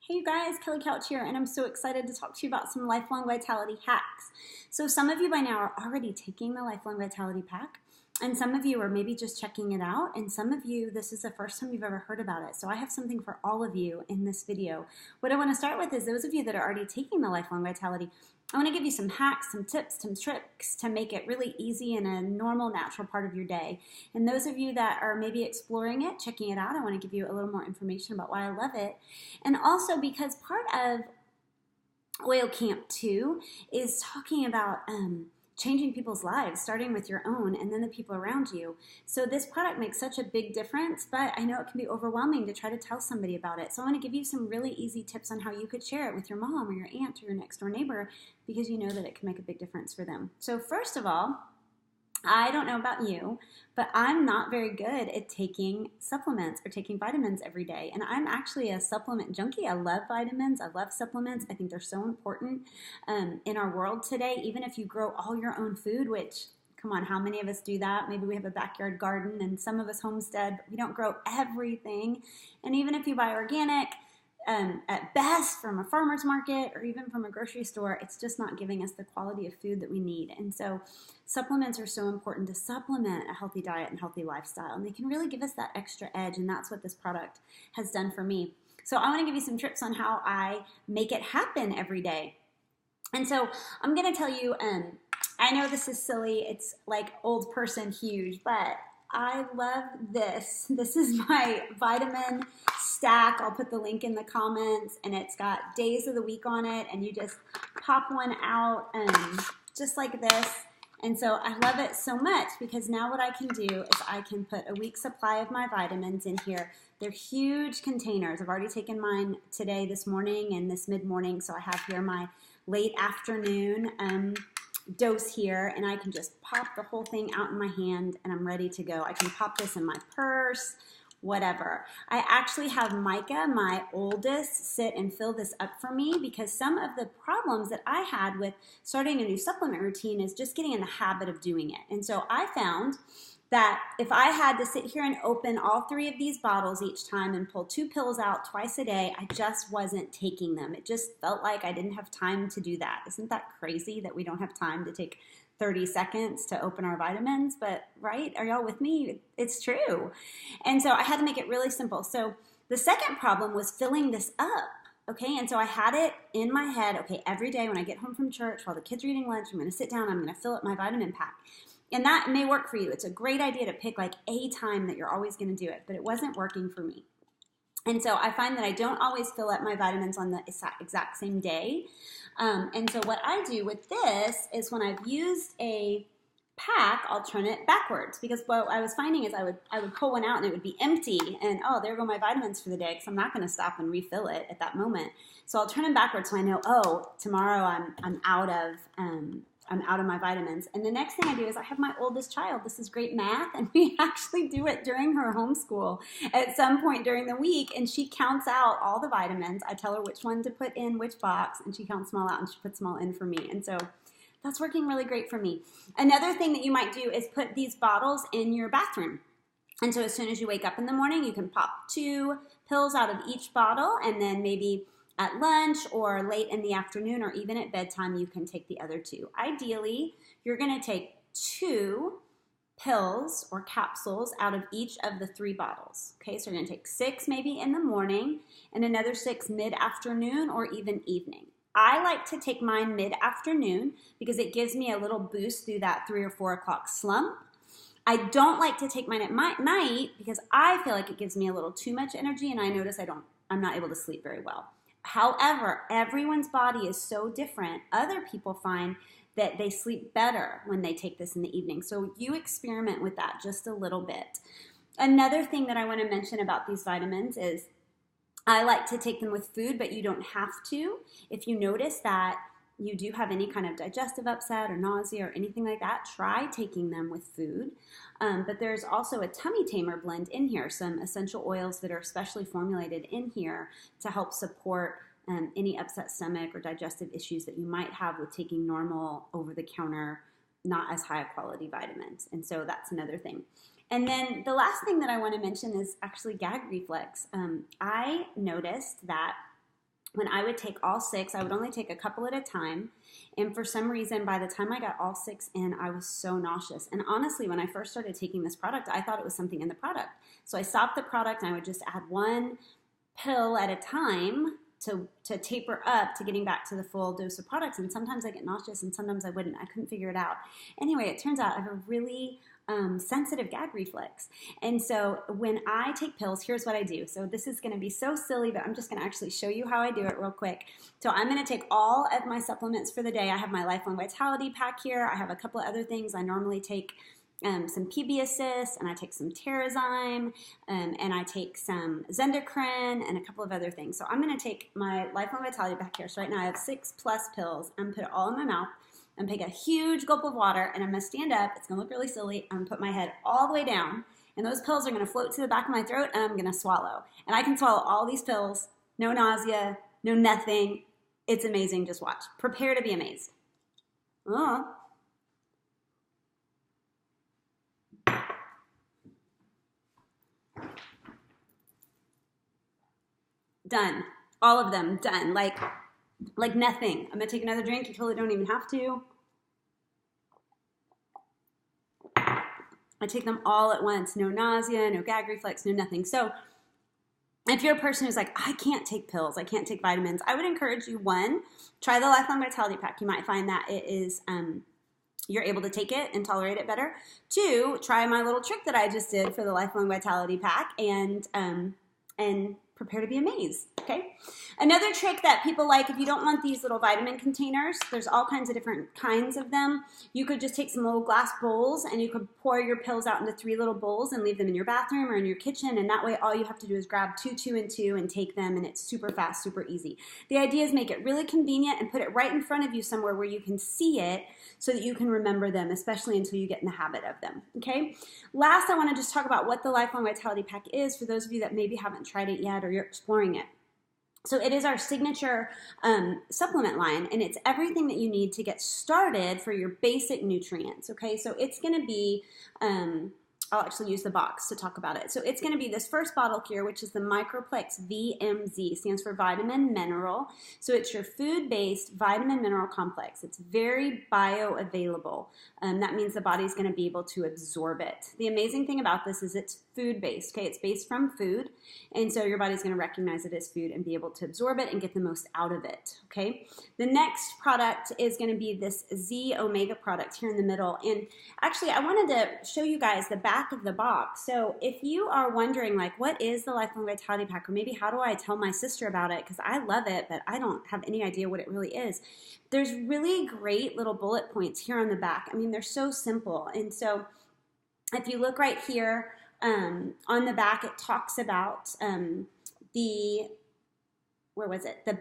Hey you guys, Kelly Couch here, and I'm so excited to talk to you about some lifelong vitality hacks. So some of you by now are already taking the lifelong vitality pack, and some of you are maybe just checking it out, and some of you, this is the first time you've ever heard about it. So I have something for all of you in this video. What I want to start with is those of you that are already taking the lifelong vitality, I want to give you some hacks, some tips, some tricks to make it really easy and a normal, natural part of your day. And those of you that are maybe exploring it, checking it out, I want to give you a little more information about why I love it. And also because part of Oil Camp 2 is talking about changing people's lives, starting with your own and then the people around you. So this product makes such a big difference, but I know it can be overwhelming to try to tell somebody about it. So I want to give you some really easy tips on how you could share it with your mom or your aunt or your next door neighbor, because you know that it can make a big difference for them. So first of all, I don't know about you, but I'm not very good at taking supplements or taking vitamins every day. And I'm actually a supplement junkie. I love vitamins. I love supplements. I think they're so important in our world today. Even if you grow all your own food, which, come on, how many of us do that? Maybe we have a backyard garden and some of us homestead, but we don't grow everything. And even if you buy organic, at best from a farmer's market or even from a grocery store, it's just not giving us the quality of food that we need. And so supplements are so important to supplement a healthy diet and healthy lifestyle. And they can really give us that extra edge. And that's what this product has done for me. So I want to give you some tips on how I make it happen every day. And so I'm going to tell you, I know this is silly. It's like old person huge, but I love this. This is my vitamin stack. I'll put the link in the comments, and it's got days of the week on it, and you just pop one out just like this. And so I love it so much because now what I can do is I can put a week's supply of my vitamins in here. They're huge containers. I've already taken mine today, this morning, and this mid-morning, so I have here my late afternoon dose here, and I can just pop the whole thing out in my hand and I'm ready to go. I can pop this in my purse, whatever. I actually have Micah, my oldest, sit and fill this up for me because some of the problems that I had with starting a new supplement routine is just getting in the habit of doing it. And so I found that if I had to sit here and open all 3 of these bottles each time and pull 2 pills out twice a day, I just wasn't taking them. It just felt like I didn't have time to do that. Isn't that crazy that we don't have time to take 30 seconds to open our vitamins? But, right? Are y'all with me? It's true. And so I had to make it really simple. So the second problem was filling this up. Okay, and so I had it in my head, okay, every day when I get home from church, while the kids are eating lunch, I'm going to sit down, I'm going to fill up my vitamin pack. And that may work for you. It's a great idea to pick like a time that you're always going to do it, but it wasn't working for me. And so I find that I don't always fill up my vitamins on the exact same day. And so what I do with this is when I've used a pack, I'll turn it backwards, because what I was finding is I would pull one out and it would be empty, and oh, there go my vitamins for the day, because I'm not going to stop and refill it at that moment. So I'll turn them backwards so I know, oh, tomorrow I'm out of my vitamins. And the next thing I do is I have my oldest child. This is great math, and we actually do it during her homeschool at some point during the week, and she counts out all the vitamins. I tell her which one to put in which box, and she counts them all out and she puts them all in for me. And so that's working really great for me. Another thing that you might do is put these bottles in your bathroom. And so as soon as you wake up in the morning, you can pop 2 pills out of each bottle, and then maybe at lunch or late in the afternoon or even at bedtime, you can take the other 2. Ideally, you're going to take 2 pills or capsules out of each of the 3 bottles. Okay, so you're going to take 6 maybe in the morning and another 6 mid-afternoon or even evening. I like to take mine mid-afternoon because it gives me a little boost through that 3 or 4 o'clock slump. I don't like to take mine at night because I feel like it gives me a little too much energy, and I notice I'm not able to sleep very well. However, everyone's body is so different. Other people find that they sleep better when they take this in the evening. So you experiment with that just a little bit. Another thing that I want to mention about these vitamins is I like to take them with food, but you don't have to. If you notice that you do have any kind of digestive upset or nausea or anything like that, try taking them with food. But there's also a tummy tamer blend in here, some essential oils that are specially formulated in here to help support any upset stomach or digestive issues that you might have with taking normal over-the-counter, not as high quality vitamins. And so that's another thing. And then the last thing that I want to mention is actually gag reflex. I noticed that when I would take all 6, I would only take a couple at a time. And for some reason, by the time I got all 6 in, I was so nauseous. And honestly, when I first started taking this product, I thought it was something in the product. So I stopped the product and I would just add 1 pill at a time to taper up to getting back to the full dose of products. And sometimes I get nauseous and sometimes I wouldn't. I couldn't figure it out. Anyway, it turns out I have a really sensitive gag reflex. And so when I take pills, here's what I do. So this is going to be so silly, but I'm just going to actually show you how I do it real quick. So I'm going to take all of my supplements for the day. I have my Lifelong Vitality Pack here. I have a couple of other things. I normally take some PB Assist, and I take some Terrazyme, and I take some Zendocrine, and a couple of other things. So I'm going to take my Lifelong Vitality Pack here. So right now I have 6+ pills. I'm going to put it all in my mouth. I'm going to take a huge gulp of water, and I'm going to stand up. It's going to look really silly. I'm going to put my head all the way down, and those pills are going to float to the back of my throat, and I'm going to swallow. And I can swallow all these pills, no nausea, no nothing. It's amazing. Just watch. Prepare to be amazed. Oh. Done. All of them done. Like nothing. I'm going to take another drink. You totally don't even have to. I take them all at once. No nausea, no gag reflex, no nothing. So if you're a person who's like, I can't take pills, I can't take vitamins, I would encourage you, 1, try the Lifelong Vitality Pack. You might find that it is, you're able to take it and tolerate it better. 2, try my little trick that I just did for the Lifelong Vitality Pack and prepare to be amazed, okay? Another trick that people like, if you don't want these little vitamin containers, there's all kinds of different kinds of them. You could just take some little glass bowls and you could pour your pills out into 3 little bowls and leave them in your bathroom or in your kitchen, and that way all you have to do is grab 2, 2, and 2 and take them, and it's super fast, super easy. The idea is make it really convenient and put it right in front of you somewhere where you can see it so that you can remember them, especially until you get in the habit of them, okay? Last, I want to just talk about what the Lifelong Vitality Pack is for those of you that maybe haven't tried it yet or you're exploring it. So it is our signature supplement line, and it's everything that you need to get started for your basic nutrients, okay? So it's going to be, I'll actually use the box to talk about it. So it's going to be this first bottle here, which is the Microplex VMZ, stands for vitamin mineral. So it's your food-based vitamin mineral complex. It's very bioavailable. That means the body's going to be able to absorb it. The amazing thing about this is it's food-based, okay? It's based from food, and so your body's going to recognize it as food and be able to absorb it and get the most out of it, okay? The next product is going to be this Z Omega product here in the middle, and actually I wanted to show you guys the back of the box. So if you are wondering, like, what is the Lifelong Vitality Pack, or maybe how do I tell my sister about it, because I love it, but I don't have any idea what it really is. There's really great little bullet points here on the back. I mean, they're so simple, and so if you look right here, on the back, it talks about the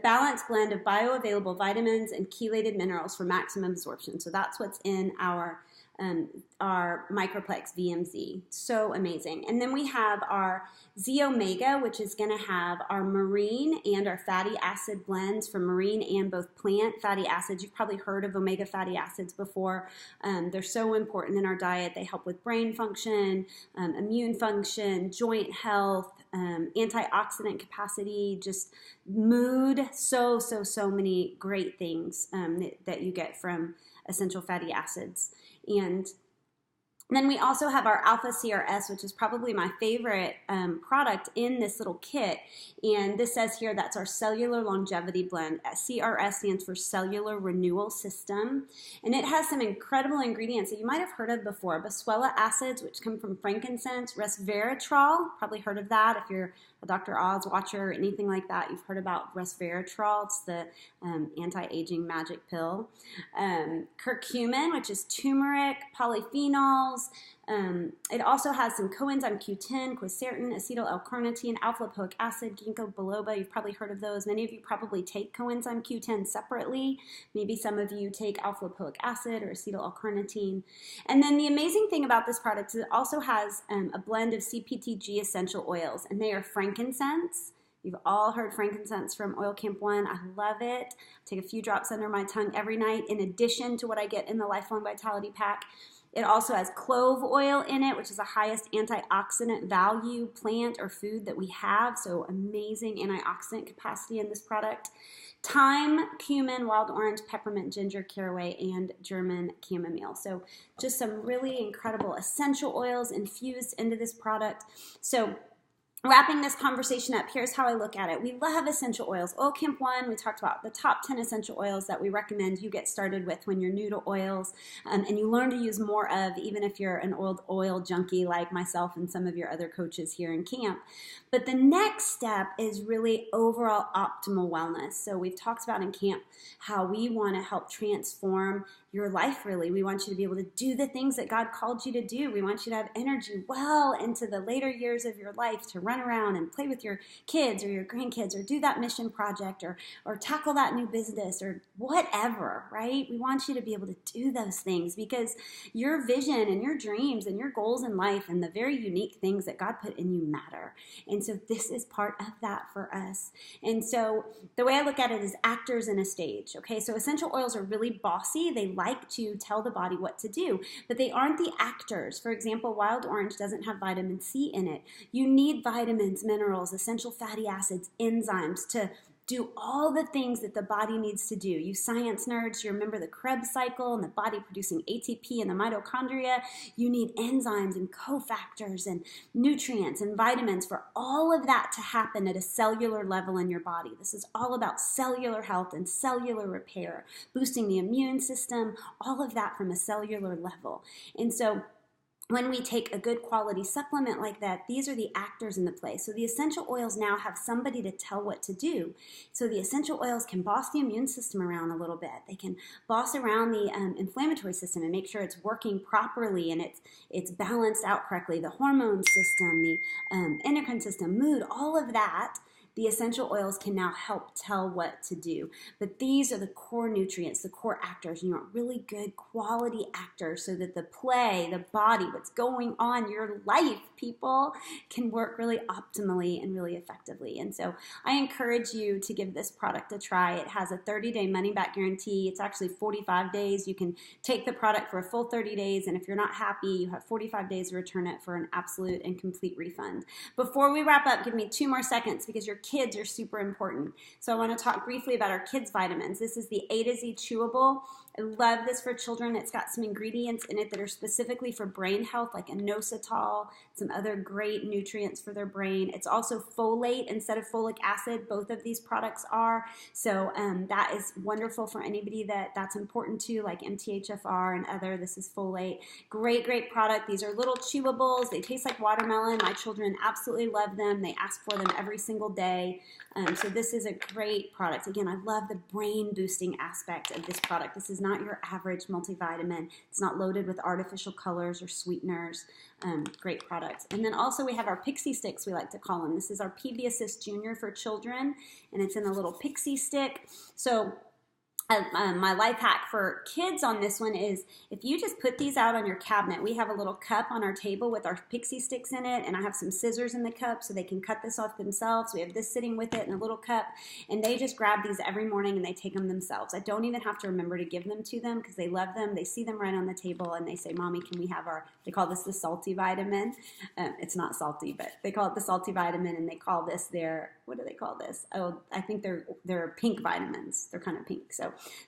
balanced blend of bioavailable vitamins and chelated minerals for maximum absorption. So that's what's in our Microplex VMZ. So amazing. And then we have our Z Omega, which is going to have our marine and our fatty acid blends for marine and both plant fatty acids. You've probably heard of omega fatty acids before. They're so important in our diet. They help with brain function, immune function, joint health, antioxidant capacity, just mood, so many great things that you get from essential fatty acids. And then we also have our Alpha CRS, which is probably my favorite product in this little kit. And this says here that's our cellular longevity blend. CRS stands for Cellular Renewal System. And it has some incredible ingredients that you might have heard of before. Boswellia acids, which come from frankincense. Resveratrol, probably heard of that if you're a Dr. Oz watcher or anything like that. You've heard about resveratrol. It's the anti-aging magic pill. Curcumin, which is turmeric, polyphenols. It also has some coenzyme Q10, quercetin, acetyl L-carnitine, alpha-lipoic acid, ginkgo biloba. You've probably heard of those. Many of you probably take coenzyme Q10 separately. Maybe some of you take alpha-lipoic acid or acetyl L-carnitine. And then the amazing thing about this product is it also has a blend of CPTG essential oils, and they are frankincense. You've all heard frankincense from Oil Camp 1. I love it. I take a few drops under my tongue every night in addition to what I get in the Lifelong Vitality Pack. It also has clove oil in it, which is the highest antioxidant value plant or food that we have. So amazing antioxidant capacity in this product. Thyme, cumin, wild orange, peppermint, ginger, caraway, and German chamomile. So just some really incredible essential oils infused into this product. So wrapping this conversation up, here's how I look at it. We love essential oils. Oil Camp 1, we talked about the top 10 essential oils that we recommend you get started with when you're new to oils, and you learn to use more of, even if you're an oil junkie like myself and some of your other coaches here in camp. But the next step is really overall optimal wellness. So we've talked about in camp how we want to help transform your life, really. We want you to be able to do the things that God called you to do. We want you to have energy well into the later years of your life to run around and play with your kids or your grandkids or do that mission project or tackle that new business or whatever, right? We want you to be able to do those things because your vision and your dreams and your goals in life and the very unique things that God put in you matter. And so this is part of that for us. And so the way I look at it is actors in a stage, okay? So essential oils are really bossy. They like to tell the body what to do, but they aren't the actors. For example, wild orange doesn't have vitamin C in it. You need vitamins, minerals, essential fatty acids, enzymes to do all the things that the body needs to do. You science nerds, you remember the Krebs cycle and the body producing ATP in the mitochondria. You need enzymes and cofactors and nutrients and vitamins for all of that to happen at a cellular level in your body. This is all about cellular health and cellular repair, boosting the immune system, all of that from a cellular level. And so when we take a good quality supplement like that, these are the actors in the play. So the essential oils now have somebody to tell what to do. So the essential oils can boss the immune system around a little bit. They can boss around the inflammatory system and make sure it's working properly and it's balanced out correctly. The hormone system, the endocrine system, mood, all of that. The essential oils can now help tell what to do. But these are the core nutrients, the core actors. You want really good quality actors so that the play, the body, what's going on, your life, people, can work really optimally and really effectively. And so I encourage you to give this product a try. It has a 30-day money-back guarantee. It's actually 45 days. You can take the product for a full 30 days, and if you're not happy, you have 45 days to return it for an absolute and complete refund. Before we wrap up, give me 2 more seconds because your kids are super important. So I want to talk briefly about our kids' vitamins. This is the A to Z chewable. I love this for children. It's got some ingredients in it that are specifically for brain health, like inositol, some other great nutrients for their brain. It's also folate instead of folic acid. Both of these products are. So that is wonderful for anybody that's important to, like MTHFR and other. This is folate. Great, great product. These are little chewables. They taste like watermelon. My children absolutely love them. They ask for them every single day. So this is a great product. Again, I love the brain boosting aspect of this product. This is not your average multivitamin. It's not loaded with artificial colors or sweeteners. Great product. And then also we have our pixie sticks, we like to call them. This is our PB Assist Junior for children, and it's in a little pixie stick. So my life hack for kids on this one is if you just put these out on your cabinet, we have a little cup on our table with our pixie sticks in it, and I have some scissors in the cup so they can cut this off themselves. We have this sitting with it in a little cup, and they just grab these every morning and they take them themselves. I don't even have to remember to give them to them because they love them. They see them right on the table and they say, Mommy, can we have they call this the salty vitamin. It's not salty, but they call it the salty vitamin, and they call this what do they call this? Oh, I think they're pink vitamins. They're kind of pink.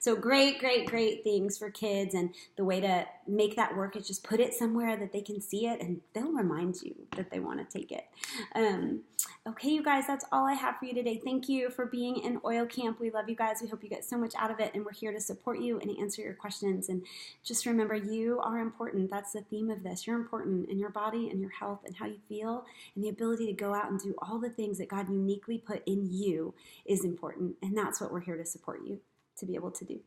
So great, great, great things for kids, and the way to make that work is just put it somewhere that they can see it, and they'll remind you that they want to take it. Okay, you guys, that's all I have for you today. Thank you for being in Oil Camp. We love you guys. We hope you get so much out of it, and we're here to support you and answer your questions. And just remember, you are important. That's the theme of this. You're important in your body and your health and how you feel, and the ability to go out and do all the things that God uniquely put in you is important, and that's what we're here to support you to be able to do.